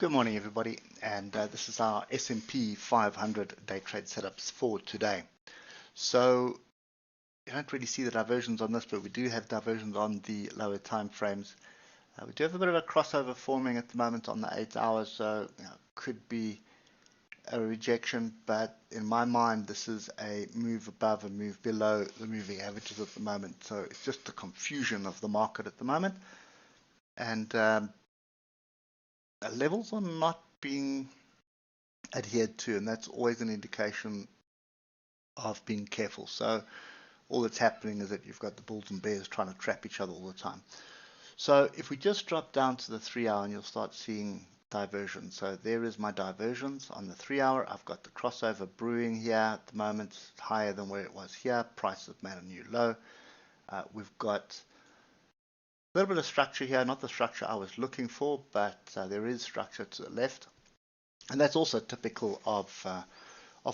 Good morning, everybody, and this is our S&P 500 day trade setups for today. So you don't really see the diversions on this, but we do have diversions on the lower time frames. We do have a bit of a crossover forming at the moment on the 8 hours, so could be a rejection, but in my mind this is a move above and move below the moving averages at the moment. So it's just the confusion of the market at the moment, and levels are not being adhered to, and that's always an indication of being careful. So all that's happening is that you've got the bulls and bears trying to trap each other all the time. So if we just drop down to the 3 hour, and you'll start seeing diversions. So there is my diversions on the 3 hour. I've got the crossover brewing here at the moment, higher than where it was here. Price has made a new low. We've got a little bit of structure here, not the structure I was looking for, but there is structure to the left. And that's also typical of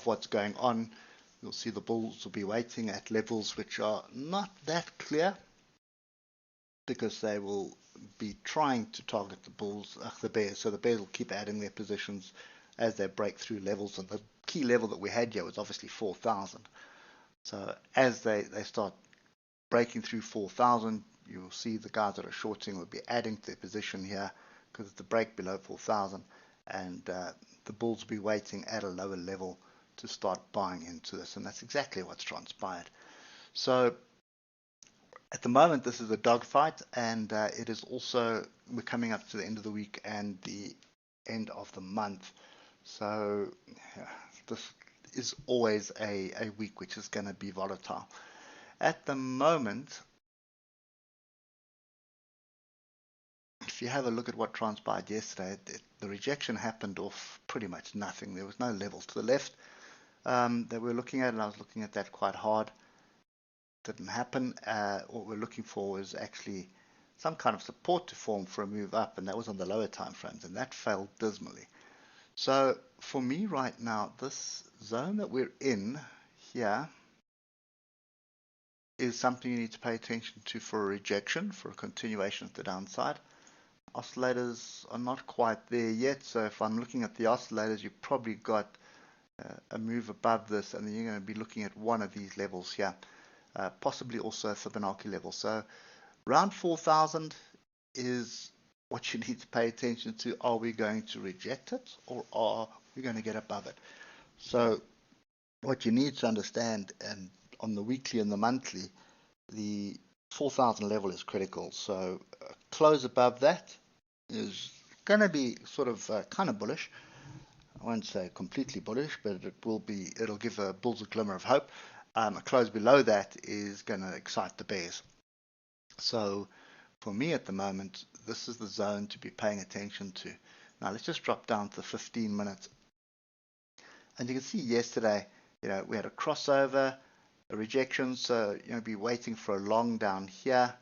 what's going on. You'll see the bulls will be waiting at levels which are not that clear, because they will be trying to target the bears. So the bears will keep adding their positions as they break through levels. And the key level that we had here was obviously 4,000. So as they start breaking through 4,000, you will see the guys that are shorting will be adding to their position here, because it's the break below 4,000, and the bulls will be waiting at a lower level to start buying into this, and that's exactly what's transpired. So at the moment this is a dogfight, and it is also, we're coming up to the end of the week and the end of the month. So this is always a week which is going to be volatile. At the moment, if you have a look at what transpired yesterday, the rejection happened off pretty much nothing. There was no levels to the left that we're looking at, and I was looking at that quite hard. Didn't happen. What we're looking for is actually some kind of support to form for a move up, and that was on the lower time frames, and that failed dismally. So for me right now, this zone that we're in here is something you need to pay attention to for a rejection, for a continuation of the downside. Oscillators are not quite there yet, so if I'm looking at the oscillators, you've probably got a move above this, and then you're going to be looking at one of these levels here, possibly also a Fibonacci level. So around 4,000 is what you need to pay attention to. Are we going to reject it, or are we going to get above it? So what you need to understand, and on the weekly and the monthly, the 4,000 level is critical. So close above that is going to be sort of kind of bullish. I won't say completely bullish, but it'll give bulls a glimmer of hope. A close below that is going to excite the bears. So for me at the moment, this is the zone to be paying attention to. Now let's just drop down to the 15 minutes. And you can see yesterday, we had a crossover, a rejection, so be waiting for a long down here,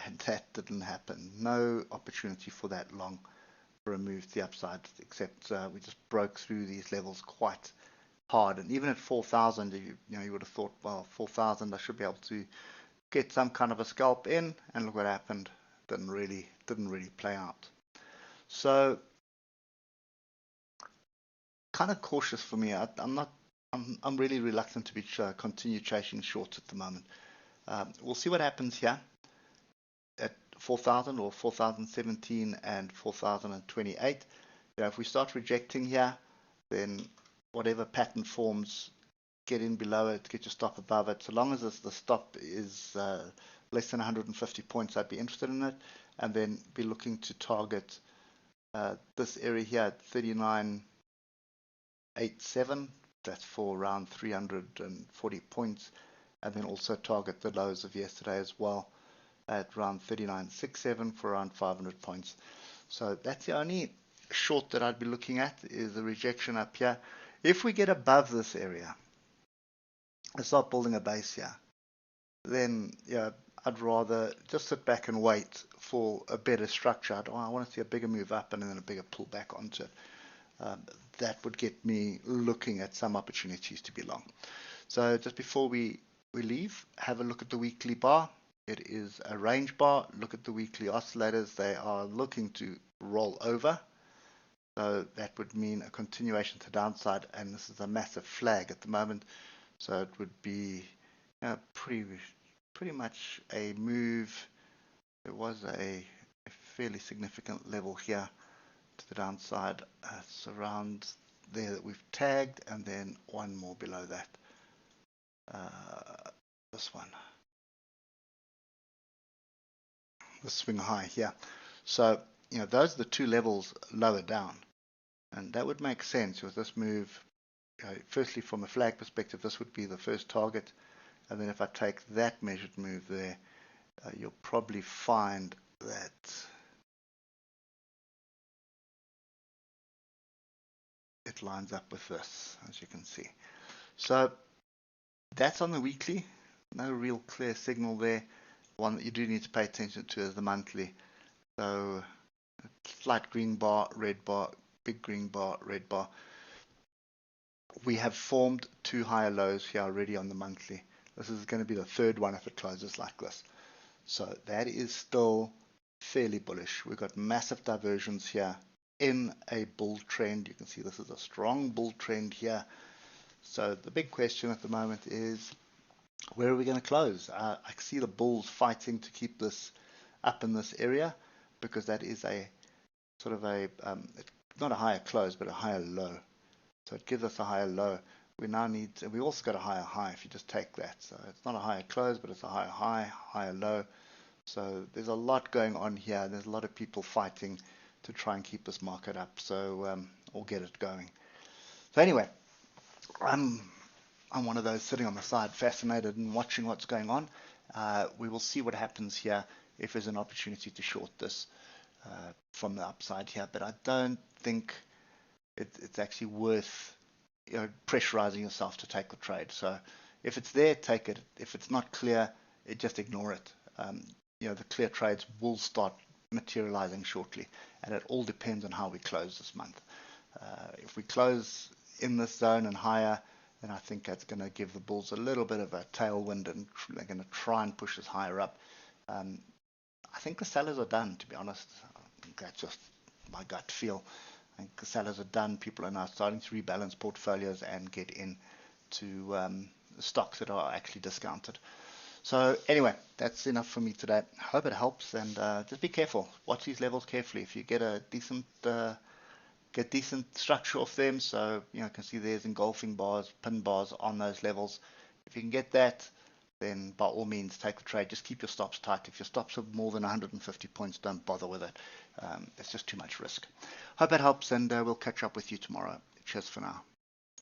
and that didn't happen. No opportunity for that long for a move to the upside, except we just broke through these levels quite hard. And even at 4,000, you would have thought, well, 4,000, I should be able to get some kind of a scalp in, and look what happened. Didn't really play out. So kind of cautious for me. I'm really reluctant to continue chasing shorts at the moment. We'll see what happens here at 4,000 or 4,017 and 4,028. If we start rejecting here, then whatever pattern forms, get in below it, get your stop above it. So long as the stop is less than 150 points, I'd be interested in it, and then be looking to target this area here at 39.87. That's for around 340 points, and then also target the lows of yesterday as well at around 39.67 for around 500 points. So that's the only short that I'd be looking at, is a rejection up here. If we get above this area and start building a base here, then I'd rather just sit back and wait for a better structure. I want to see a bigger move up and then a bigger pull back onto it. That would get me looking at some opportunities to be long. So just before we leave, have a look at the weekly bar. It is a range bar. Look at the weekly oscillators. They are looking to roll over. So that would mean a continuation to downside, and this is a massive flag at the moment. So it would be pretty much a move. There was a fairly significant level here to the downside. It's around there that we've tagged, and then one more below that. This one. The swing high here. So, those are the two levels lower down. And that would make sense with this move. Firstly, from a flag perspective, this would be the first target. And then if I take that measured move there, you'll probably find that it lines up with this, as you can see. So that's on the weekly. No real clear signal there. One that you do need to pay attention to is the monthly. So slight green bar, red bar, big green bar, red bar. We have formed two higher lows here already on the monthly. This is going to be the third one if it closes like this. So that is still fairly bullish. We've got massive diversions here in a bull trend. You can see this is a strong bull trend here. So the big question at the moment is, where are we going to close? I see the bulls fighting to keep this up in this area, because that is a sort of a, not a higher close, but a higher low. So it gives us a higher low. We now need, we also got a higher high if you just take that. So it's not a higher close, but it's a higher high, higher low. So there's a lot going on here. There's a lot of people fighting to try and keep this market up, so or get it going. So anyway, I'm one of those sitting on the side, fascinated and watching what's going on. We will see what happens here if there's an opportunity to short this from the upside here, but I don't think it's actually worth pressurizing yourself to take the trade. So if it's there, take it. If it's not clear, just ignore it. The clear trades will start materializing shortly, and it all depends on how we close this month. If we close in this zone and higher, then I think that's going to give the bulls a little bit of a tailwind, and they're going to try and push this higher up. I think the sellers are done, to be honest. I think that's just my gut feel. I think the sellers are done. People are now starting to rebalance portfolios and get into stocks that are actually discounted. So anyway, that's enough for me today. I hope it helps, and just be careful. Watch these levels carefully. If you get a decent structure off them, so you can see there's engulfing bars, pin bars on those levels. If you can get that, then by all means take the trade. Just keep your stops tight. If your stops are more than 150 points, don't bother with it. It's just too much risk. Hope that helps, and we'll catch up with you tomorrow. Cheers for now.